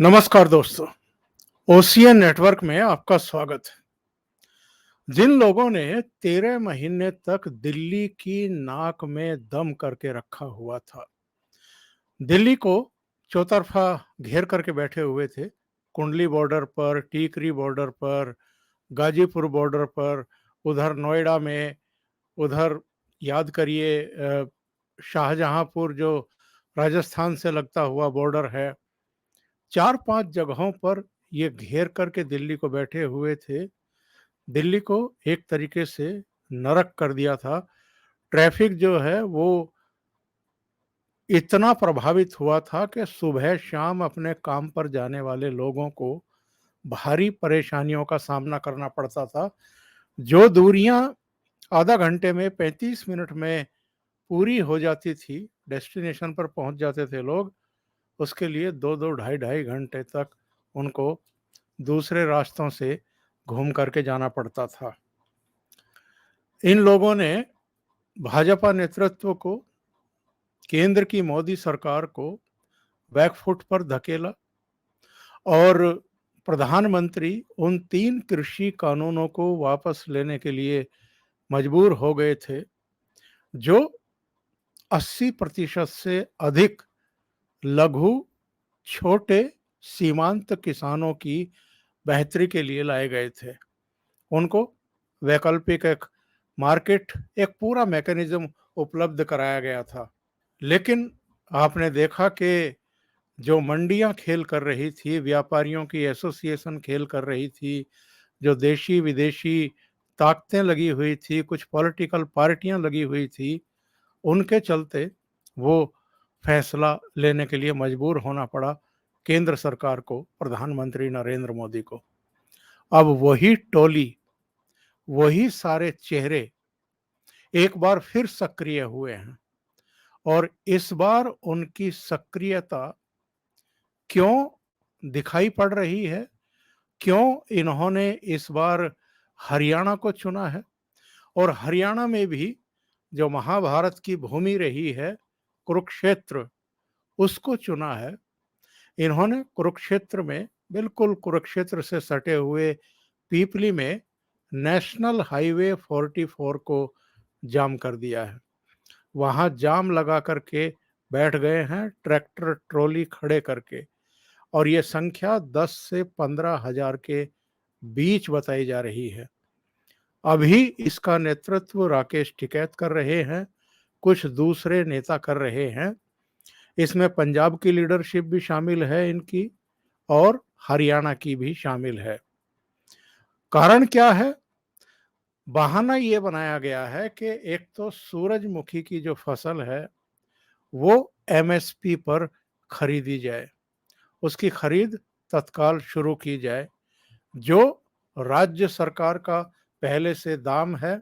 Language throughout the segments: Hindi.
नमस्कार दोस्तों, ओशियन नेटवर्क में आपका स्वागत है। जिन लोगों ने 13 महीने तक दिल्ली की नाक में दम करके रखा हुआ था, दिल्ली को चौतरफा घेर करके बैठे हुए थे, कुंडली बॉर्डर पर, टीकरी बॉर्डर पर, गाजीपुर बॉर्डर पर, उधर नोएडा में, उधर याद करिए शाहजहांपुर जो राजस्थान से लगता हुआ बॉर्डर है। 4-5 जगहों पर ये घेर करके दिल्ली को बैठे हुए थे। दिल्ली को एक तरीके से नरक कर दिया था। ट्रैफिक जो है वो इतना प्रभावित हुआ था कि सुबह शाम अपने काम पर जाने वाले लोगों को भारी परेशानियों का सामना करना पड़ता था। जो दूरियां आधा घंटे में 35 मिनट में पूरी हो जाती थी, डेस्टिनेशन पर पहुंच जाते थे लोग, उसके लिए 2-2 ढाई-ढाई घंटे तक उनको दूसरे रास्तों से घूम करके जाना पड़ता था। इन लोगों ने भाजपा नेतृत्व को, केंद्र की मोदी सरकार को बैकफुट पर धकेला और प्रधानमंत्री उन 3 कृषि कानूनों को वापस लेने के लिए मजबूर हो गए थे, जो 80% से अधिक लघु, छोटे, सीमांत किसानों की बेहतरी के लिए लाए गए थे। उनको वैकल्पिक एक मार्केट, एक पूरा मैकेनिज्म उपलब्ध कराया गया था। लेकिन आपने देखा कि जो मंडियां खेल कर रही थी, व्यापारियों की एसोसिएशन खेल कर रही थी, जो देशी विदेशी ताकतें लगी हुई थी, कुछ पॉलिटिकल पार्टियां लगी हुई थी, उनके चलते वो फैसला लेने के लिए मजबूर होना पड़ा केंद्र सरकार को, प्रधानमंत्री नरेंद्र मोदी को। अब वही टोली, वही सारे चेहरे एक बार फिर सक्रिय हुए हैं और इस बार उनकी सक्रियता क्यों दिखाई पड़ रही है, क्यों इन्होंने इस बार हरियाणा को चुना है और हरियाणा में भी जो महाभारत की भूमि रही है, कुरुक्षेत्र, उसको चुना है। इन्होंने कुरुक्षेत्र में, बिल्कुल कुरुक्षेत्र से सटे हुए पीपली में नेशनल हाईवे 44 को जाम कर दिया है। वहां जाम लगा करके बैठ गए हैं, ट्रैक्टर ट्रॉली खड़े करके, और ये संख्या 10 से 15,000 के बीच बताई जा रही है। अभी इसका नेतृत्व राकेश टिकैत कर रहे हैं, कुछ दूसरे नेता कर रहे हैं। इसमें पंजाब की लीडरशिप भी शामिल है इनकी और हरियाणा की भी शामिल है। कारण क्या है? बहाना ये बनाया गया है कि एक तो सूरजमुखी की जो फसल है वो एमएसपी पर खरीदी जाए, उसकी खरीद तत्काल शुरू की जाए। जो राज्य सरकार का पहले से दाम है,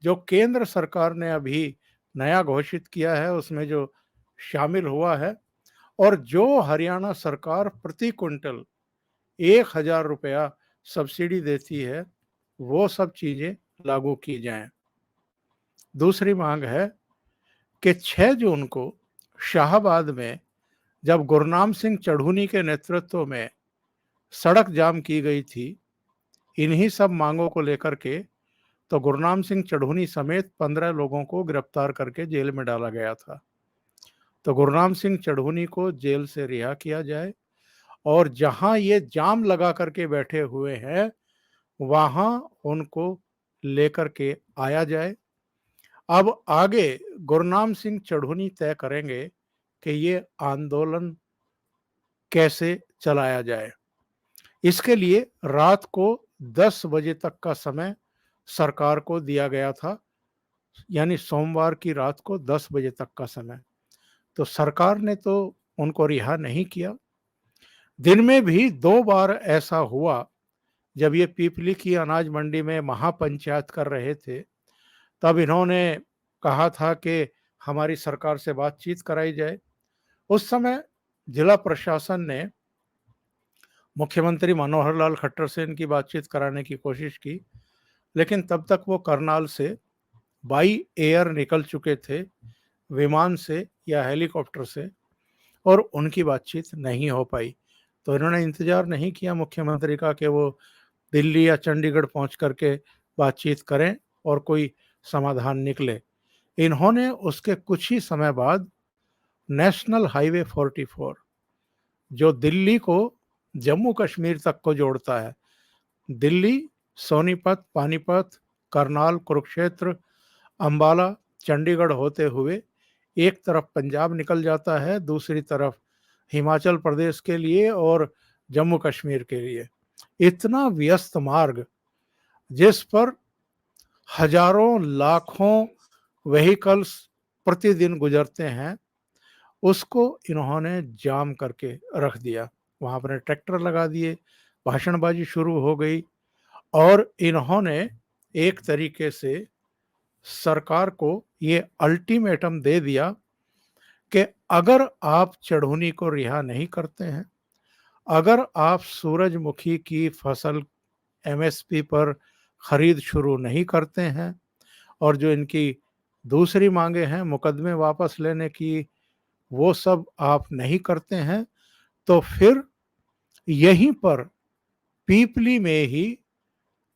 जो केंद्र सरकार ने अभी नया घोषित किया है उसमें जो शामिल हुआ है, और जो हरियाणा सरकार प्रति क्विंटल 1,000 रुपया सब्सिडी देती है, वो सब चीजें लागू की जाएं। दूसरी मांग है कि 6 जून को शाहबाद में जब गुरनाम सिंह चढ़ूनी के नेतृत्व में सड़क जाम की गई थी, इन्हीं सब मांगों को लेकर के, तो गुरनाम सिंह चढ़ूनी समेत 15 लोगों को गिरफ्तार करके जेल में डाला गया था। तो गुरनाम सिंह चढ़ूनी को जेल से रिहा किया जाए और जहां ये जाम लगा करके बैठे हुए हैं वहां उनको लेकर के आया जाए। अब आगे गुरनाम सिंह चढ़ूनी तय करेंगे कि ये आंदोलन कैसे चलाया जाए। इसके लिए रात को 10 बजे तक का समय सरकार को दिया गया था, यानी सोमवार की रात को 10 बजे तक का समय। तो सरकार ने तो उनको रिहा नहीं किया। दिन में भी 2 बार ऐसा हुआ, जब ये पीपली की अनाज मंडी में महापंचायत कर रहे थे, तब इन्होंने कहा था कि हमारी सरकार से बातचीत कराई जाए। उस समय जिला प्रशासन ने मुख्यमंत्री मनोहर लाल खट्टर से इनकी बातचीत कराने की कोशिश की, लेकिन तब तक वो करनाल से बाई एयर निकल चुके थे, विमान से या हेलीकॉप्टर से, और उनकी बातचीत नहीं हो पाई। तो इन्होंने इंतजार नहीं किया मुख्यमंत्री का कि वो दिल्ली या चंडीगढ़ पहुंच करके बातचीत करें और कोई समाधान निकले। इन्होंने उसके कुछ ही समय बाद नेशनल हाईवे 44 जो दिल्ली को जम्मू कश्मीर तक को जोड़ता है, दिल्ली, सोनीपत, पानीपत, करनाल, कुरुक्षेत्र, अंबाला, चंडीगढ़ होते हुए एक तरफ पंजाब निकल जाता है, दूसरी तरफ हिमाचल प्रदेश के लिए और जम्मू कश्मीर के लिए। इतना व्यस्त मार्ग जिस पर हजारों लाखों व्हीकल्स प्रतिदिन गुजरते हैं, उसको इन्होंने जाम करके रख दिया। वहां पर ट्रैक्टर लगा दिए, भाषणबाजी शुरू हो गई और इन्होंने एक तरीके से सरकार को ये अल्टीमेटम दे दिया कि अगर आप चढ़ूनी को रिहा नहीं करते हैं, अगर आप सूरजमुखी की फसल एमएसपी पर खरीद शुरू नहीं करते हैं और जो इनकी दूसरी मांगे हैं मुकदमे वापस लेने की, वो सब आप नहीं करते हैं, तो फिर यहीं पर पीपली में ही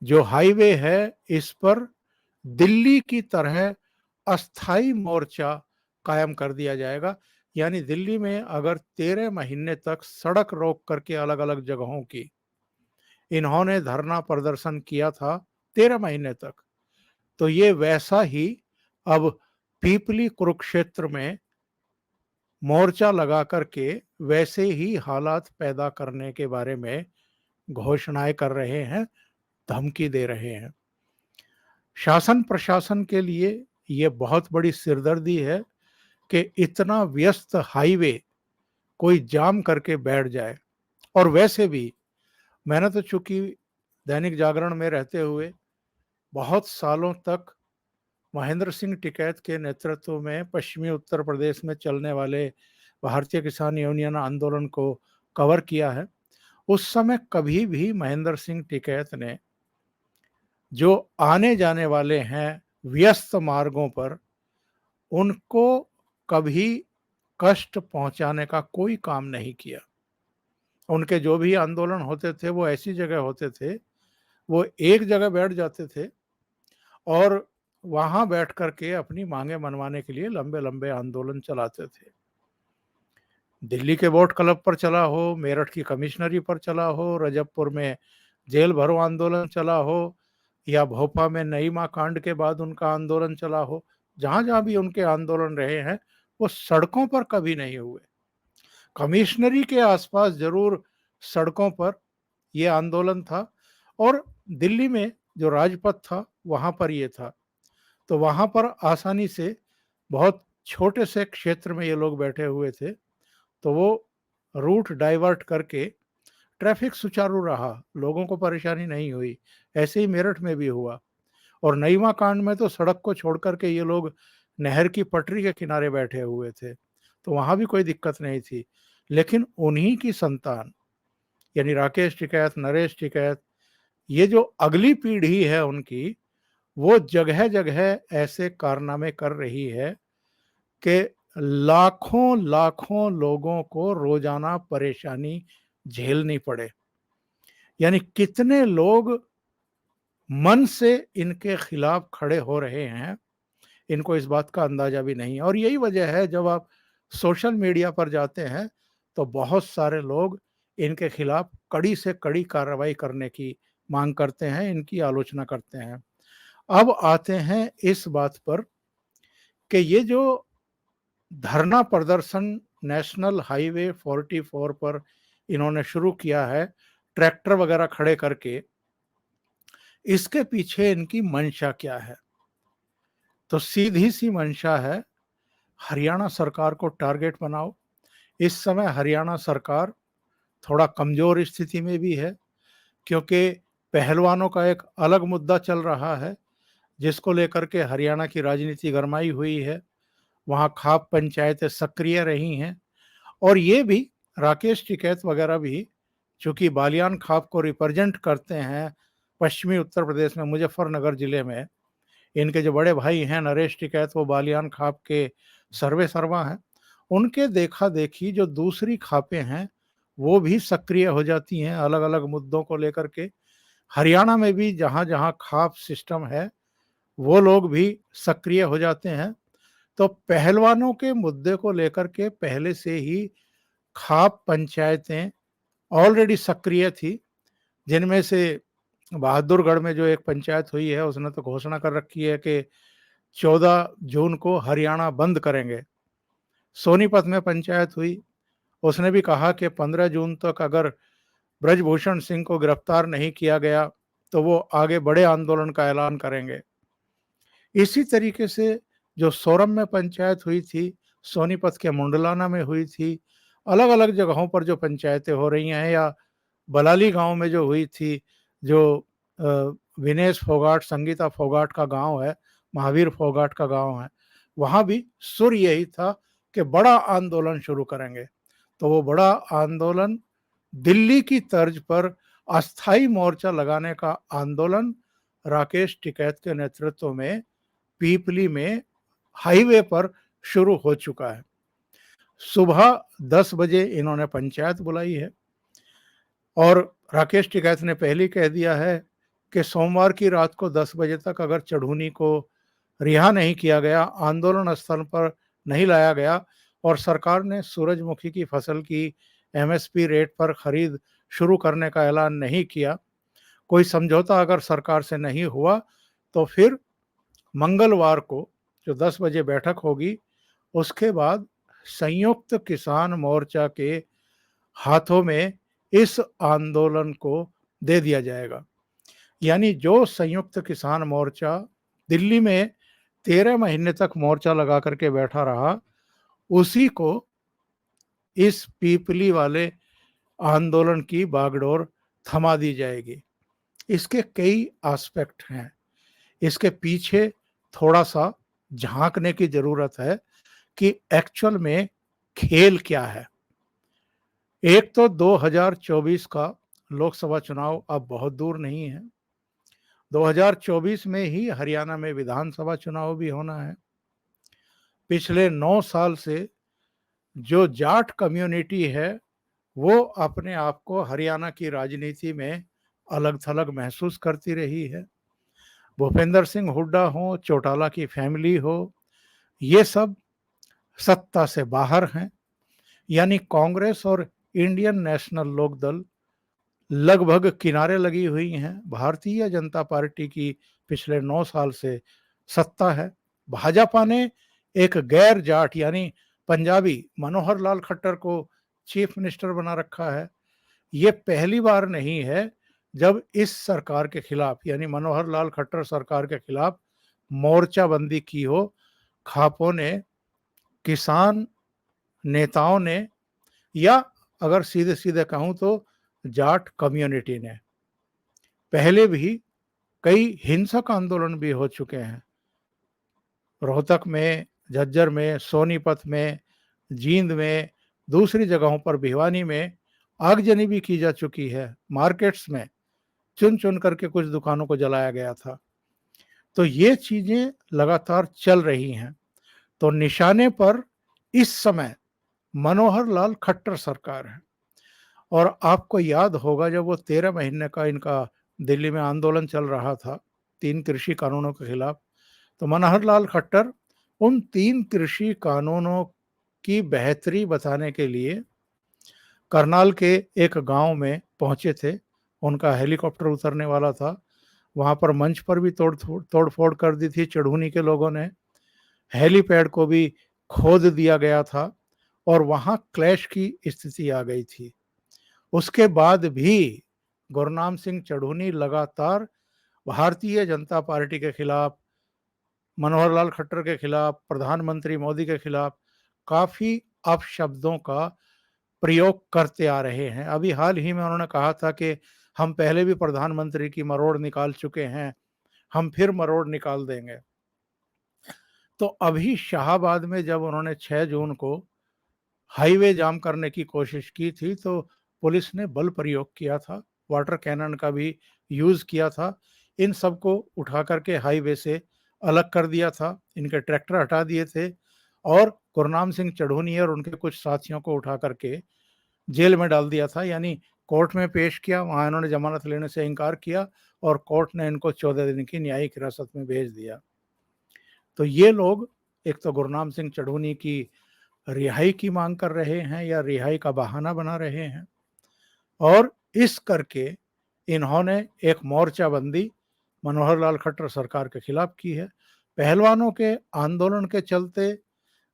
जो हाईवे है इस पर दिल्ली की तरह अस्थाई मोर्चा कायम कर दिया जाएगा। यानी दिल्ली में अगर 13 महीने तक सड़क रोक करके अलग अलग जगहों की इन्होंने धरना प्रदर्शन किया था 13 महीने तक, तो ये वैसा ही अब पीपली कुरुक्षेत्र में मोर्चा लगा करके वैसे ही हालात पैदा करने के बारे में घोषणाएं कर रहे हैं, धमकी दे रहे हैं। शासन प्रशासन के लिए ये बहुत बड़ी सिरदर्दी है कि इतना व्यस्त हाईवे कोई जाम करके बैठ जाए। और वैसे भी मैंने तो चूंकि दैनिक जागरण में रहते हुए बहुत सालों तक महेंद्र सिंह टिकैत के नेतृत्व में पश्चिमी उत्तर प्रदेश में चलने वाले भारतीय किसान यूनियन आंदोलन को कवर किया है। उस समय कभी भी महेंद्र सिंह टिकैत ने जो आने जाने वाले हैं व्यस्त मार्गों पर, उनको कभी कष्ट पहुंचाने का कोई काम नहीं किया। उनके जो भी आंदोलन होते थे वो ऐसी जगह होते थे, वो एक जगह बैठ जाते थे और वहां बैठ करके अपनी मांगे मनवाने के लिए लंबे लंबे आंदोलन चलाते थे। दिल्ली के बोट क्लब पर चला हो, मेरठ की कमिश्नरी पर चला हो, रजबपुर में जेल भरो आंदोलन चला हो, या भोपा में नईमा कांड के बाद उनका आंदोलन चला हो, जहां जहां भी उनके आंदोलन रहे हैं वो सड़कों पर कभी नहीं हुए। कमिश्नरी के आसपास जरूर सड़कों पर यह आंदोलन था और दिल्ली में जो राजपथ था वहां पर यह था। तो वहां पर आसानी से बहुत छोटे से क्षेत्र में ये लोग बैठे हुए थे, तो वो रूट डाइवर्ट करके ट्रैफिक सुचारू रहा, लोगों को परेशानी नहीं हुई। ऐसे ही मेरठ में भी हुआ। और नईमा कांड में तो सड़क को छोड़ करके ये लोग नहर की पटरी के किनारे बैठे हुए थे, तो वहां भी कोई दिक्कत नहीं थी। लेकिन उन्हीं की संतान यानी राकेश टिकैत, नरेश टिकैत, ये जो अगली पीढ़ी है उनकी, वो जगह जगह ऐसे कारनामे कर रही है कि लाखों लाखों लोगों को रोजाना परेशानी झेलनी पड़े। यानी कितने लोग मन से इनके खिलाफ खड़े हो रहे हैं, इनको इस बात का अंदाजा भी नहीं है। और यही वजह है जब आप सोशल मीडिया पर जाते हैं तो बहुत सारे लोग इनके खिलाफ कड़ी से कड़ी कार्रवाई करने की मांग करते हैं, इनकी आलोचना करते हैं। अब आते हैं इस बात पर कि ये जो धरना प्रदर्शन नेशनल हाईवे 44 पर इन्होंने शुरू किया है ट्रैक्टर वगैरह खड़े करके, इसके पीछे इनकी मंशा क्या है? तो सीधी सी मंशा है, हरियाणा सरकार को टारगेट बनाओ। इस समय हरियाणा सरकार थोड़ा कमजोर स्थिति में भी है, क्योंकि पहलवानों का एक अलग मुद्दा चल रहा है जिसको लेकर के हरियाणा की राजनीति गरमाई हुई है। वहां खाप पंचायतें सक्रिय रही हैं और ये भी राकेश टिकैत वगैरह भी, चूंकि बालियान खाप को रिप्रेजेंट करते हैं पश्चिमी उत्तर प्रदेश में मुजफ्फरनगर जिले में, इनके जो बड़े भाई हैं नरेश टिकैत, वो बालियान खाप के सर्वे सर्वा हैं। उनके देखा देखी जो दूसरी खापें हैं वो भी सक्रिय हो जाती हैं अलग-अलग मुद्दों को लेकर के। हरियाणा में भी जहाँ-जहाँ खाप सिस्टम है, वो लोग भी सक्रिय हो जाते हैं। तो पहलवानों के मुद्दे को लेकर के पहले से ही खाप पंचायतें ऑलरेडी सक्रिय थी, जिनमें से बहादुरगढ़ में जो एक पंचायत हुई है, उसने तो घोषणा कर रखी है कि 14 जून को हरियाणा बंद करेंगे। सोनीपत में पंचायत हुई, उसने भी कहा कि 15 जून तक अगर ब्रजभूषण सिंह को गिरफ्तार नहीं किया गया, तो वो आगे बड़े आंदोलन का ऐलान करेंगे। इसी तरीके से जो सोरम में पंचायत हुई थी, सोनीपत के मुंडलाना में हुई थी, अलग-अलग जगहों पर जो पंचायतें हो रही हैं, या बलाली गाँव में जो हुई थी, जो विनेश फोगाट, संगीता फोगाट का गाँव है, महावीर फोगाट का गाँव है, वहाँ भी सुर यही था कि बड़ा आंदोलन शुरू करेंगे। तो वो बड़ा आंदोलन दिल्ली की तर्ज पर अस्थाई मोर्चा लगाने का आंदोलन राकेश टिकैत के नेतृत्व में पीपली में हाईवे पर शुरू हो चुका है। सुबह 10 बजे इन्होंने पंचायत बुलाई है और राकेश टिकैत ने पहले ही कह दिया है कि सोमवार की रात को 10 बजे तक अगर चढ़ूनी को रिहा नहीं किया गया, आंदोलन स्थल पर नहीं लाया गया और सरकार ने सूरजमुखी की फसल की एमएसपी रेट पर खरीद शुरू करने का ऐलान नहीं किया, कोई समझौता अगर सरकार से नहीं हुआ, तो फिर मंगलवार को जो 10 बजे बैठक होगी, उसके बाद संयुक्त किसान मोर्चा के हाथों में इस आंदोलन को दे दिया जाएगा। यानी जो संयुक्त किसान मोर्चा दिल्ली में 13 महीने तक मोर्चा लगा करके बैठा रहा, उसी को इस पीपली वाले आंदोलन की बागडोर थमा दी जाएगी। इसके कई एस्पेक्ट हैं। इसके पीछे थोड़ा-सा झाँकने की ज़रूरत है कि एक्चुअल में खेल क्या है? एक तो 2024 का लोकसभा चुनाव अब बहुत दूर नहीं है। 2024 में ही हरियाणा में विधानसभा चुनाव भी होना है। पिछले 9 साल से जो जाट कम्युनिटी है, वो अपने आप को हरियाणा की राजनीति में अलग-थलग महसूस करती रही है। भूपेंद्र सिंह हुड्डा हो, चौटाला की फैमिली हो, ये सब सत्ता से बाहर हैं। यानी कांग्रेस और इंडियन नेशनल लोकदल लगभग किनारे लगी हुई हैं। भारतीय जनता पार्टी की पिछले 9 साल से सत्ता है। भाजपा ने एक गैर जाट यानी पंजाबी मनोहर लाल खट्टर को चीफ मिनिस्टर बना रखा है। ये पहली बार नहीं है जब इस सरकार के खिलाफ यानी मनोहर लाल खट्टर सरकार के खिलाफ मोर्चाबंदी की हो। खापों ने, किसान नेताओं ने, या अगर सीधे-सीधे कहूँ तो जाट कम्युनिटी ने। पहले भी कई हिंसक आंदोलन भी हो चुके हैं। रोहतक में, झज्जर में, सोनीपत में, जींद में, दूसरी जगहों पर भिवानी में आगजनी भी की जा चुकी है। मार्केट्स में चुन-चुन करके कुछ दुकानों को जलाया गया था। तो ये चीज़ें लगातार चल रही हैं। तो निशाने पर इस समय मनोहर लाल खट्टर सरकार है। और आपको याद होगा जब वो 13 महीने का इनका दिल्ली में आंदोलन चल रहा था 3 कृषि कानूनों के खिलाफ, तो मनोहर लाल खट्टर उन 3 कृषि कानूनों की बेहतरी बताने के लिए करनाल के एक गांव में पहुंचे थे। उनका हेलीकॉप्टर उतरने वाला था। वहां पर मंच पर भी तोड़-फोड़ कर दी थी चढ़ूनी के लोगों ने। हेलीपैड को भी खोद दिया गया था और वहां क्लैश की स्थिति आ गई थी। उसके बाद भी गुरनाम सिंह चढ़ूनी लगातार भारतीय जनता पार्टी के खिलाफ, मनोहर लाल खट्टर के खिलाफ, प्रधानमंत्री मोदी के खिलाफ काफ़ी अपशब्दों का प्रयोग करते आ रहे हैं। अभी हाल ही में उन्होंने कहा था कि हम पहले भी प्रधानमंत्री की मरोड़ निकाल चुके हैं, हम फिर मरोड़ निकाल देंगे। तो अभी शाहाबाद में जब उन्होंने 6 जून को हाईवे जाम करने की कोशिश की थी, तो पुलिस ने बल प्रयोग किया था, वाटर कैनन का भी यूज़ किया था। इन सबको उठा करके हाईवे से अलग कर दिया था, इनके ट्रैक्टर हटा दिए थे और गुरनाम सिंह चढ़ूनी और उनके कुछ साथियों को उठा करके जेल में डाल दिया था, यानी कोर्ट में पेश किया, वहाँ इन्होंने जमानत लेने से इनकार किया और कोर्ट ने इनको 14 दिन की न्यायिक हिरासत में भेज दिया। तो ये लोग एक तो गुरनाम सिंह चढ़ूनी की रिहाई की मांग कर रहे हैं या रिहाई का बहाना बना रहे हैं, और इस करके इन्होंने एक मोर्चाबंदी मनोहर लाल खट्टर सरकार के खिलाफ की है। पहलवानों के आंदोलन के चलते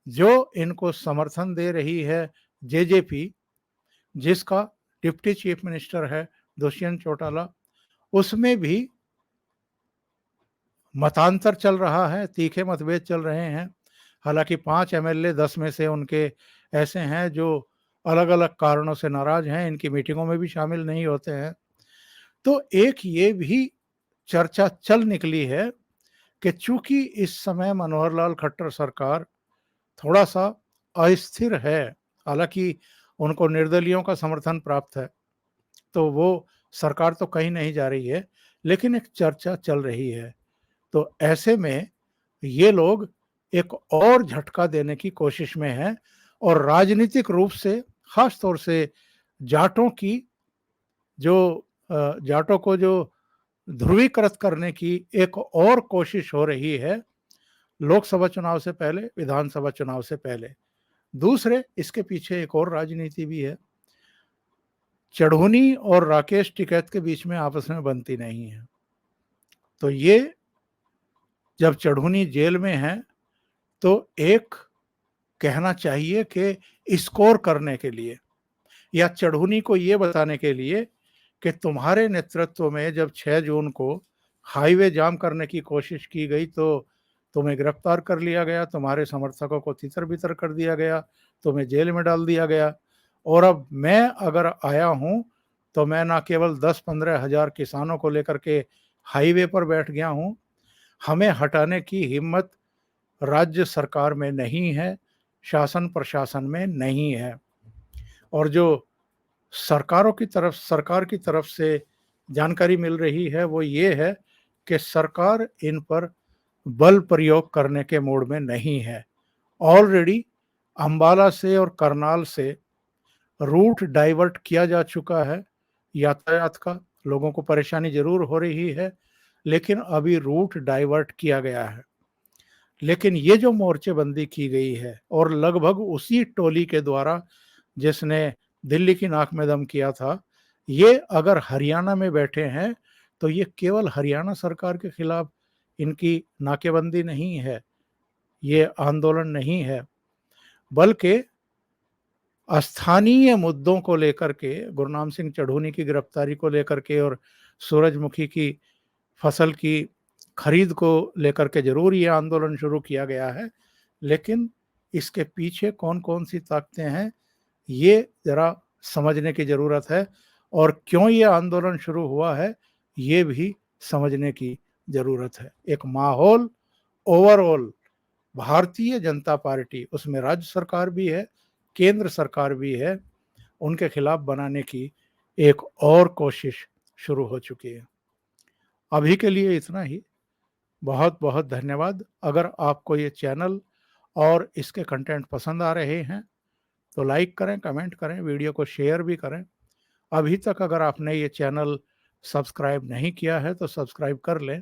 जो इनको समर्थन दे रही है जेजेपी, जिसका डिप्टी चीफ मिनिस्टर है दुष्यंत चौटाला, उसमें भी मतांतर चल रहा है, तीखे मतभेद चल रहे हैं। हालांकि 5 एमएलए 10 में से उनके ऐसे हैं जो अलग अलग कारणों से नाराज हैं, इनकी मीटिंगों में भी शामिल नहीं होते हैं। तो एक ये भी चर्चा चल निकली है कि चूंकि इस समय मनोहर लाल खट्टर सरकार थोड़ा सा अस्थिर है, हालांकि उनको निर्दलियों का समर्थन प्राप्त है, तो वो सरकार तो कहीं नहीं जा रही है, लेकिन एक चर्चा चल रही है। तो ऐसे में ये लोग एक और झटका देने की कोशिश में हैं और राजनीतिक रूप से खास तौर से जाटों की जो जाटों को जो ध्रुवीकृत करने की एक और कोशिश हो रही है, लोकसभा चुनाव से पहले, विधानसभा चुनाव से पहले। दूसरे, इसके पीछे एक और राजनीति भी है। चढ़ूनी और राकेश टिकैत के बीच में आपस में बनती नहीं है, तो ये जब चढ़ूनी जेल में है तो एक कहना चाहिए कि स्कोर करने के लिए या चढ़ूनी को ये बताने के लिए कि तुम्हारे नेतृत्व में जब 6 जून को हाईवे जाम करने की कोशिश की गई तो तुम्हें गिरफ्तार कर लिया गया, तुम्हारे समर्थकों को तितर-बितर कर दिया गया, तुम्हें जेल में डाल दिया गया, और अब मैं अगर आया हूं तो मैं ना केवल 10-15 हजार किसानों को लेकर के हाईवे पर बैठ गया हूं, हमें हटाने की हिम्मत राज्य सरकार में नहीं है, शासन प्रशासन में नहीं है। और जो सरकार की तरफ से जानकारी मिल रही है वो ये है कि सरकार इन पर बल प्रयोग करने के मूड में नहीं है। ऑलरेडी अंबाला से और करनाल से रूट डाइवर्ट किया जा चुका है यातायात का, लोगों को परेशानी जरूर हो रही है, लेकिन अभी रूट डाइवर्ट किया गया है। लेकिन ये जो मोर्चेबंदी की गई है और लगभग उसी टोली के द्वारा जिसने दिल्ली की नाक में दम किया था, ये अगर हरियाणा में बैठे हैं तो ये केवल हरियाणा सरकार के खिलाफ इनकी नाकेबंदी नहीं है, ये आंदोलन नहीं है, बल्कि स्थानीय मुद्दों को लेकर के, गुरनाम सिंह चढ़ूनी की गिरफ्तारी को लेकर के और सूरजमुखी की फसल की खरीद को लेकर के जरूर ये आंदोलन शुरू किया गया है। लेकिन इसके पीछे कौन कौन सी ताकतें हैं ये जरा समझने की जरूरत है, और क्यों ये आंदोलन शुरू हुआ है ये भी समझने की जरूरत है। एक माहौल ओवरऑल भारतीय जनता पार्टी, उसमें राज्य सरकार भी है, केंद्र सरकार भी है, उनके खिलाफ बनाने की एक और कोशिश शुरू हो चुकी है। अभी के लिए इतना ही। बहुत बहुत धन्यवाद। अगर आपको ये चैनल और इसके कंटेंट पसंद आ रहे हैं तो लाइक करें, कमेंट करें, वीडियो को शेयर भी करें। अभी तक अगर आपने ये चैनल सब्सक्राइब नहीं किया है तो सब्सक्राइब कर लें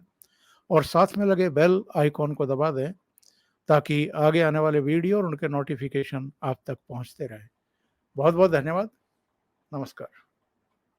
और साथ में लगे बेल आइकॉन को दबा दें ताकि आगे आने वाले वीडियो और उनके नोटिफिकेशन आप तक पहुंचते रहें। बहुत बहुत धन्यवाद। नमस्कार।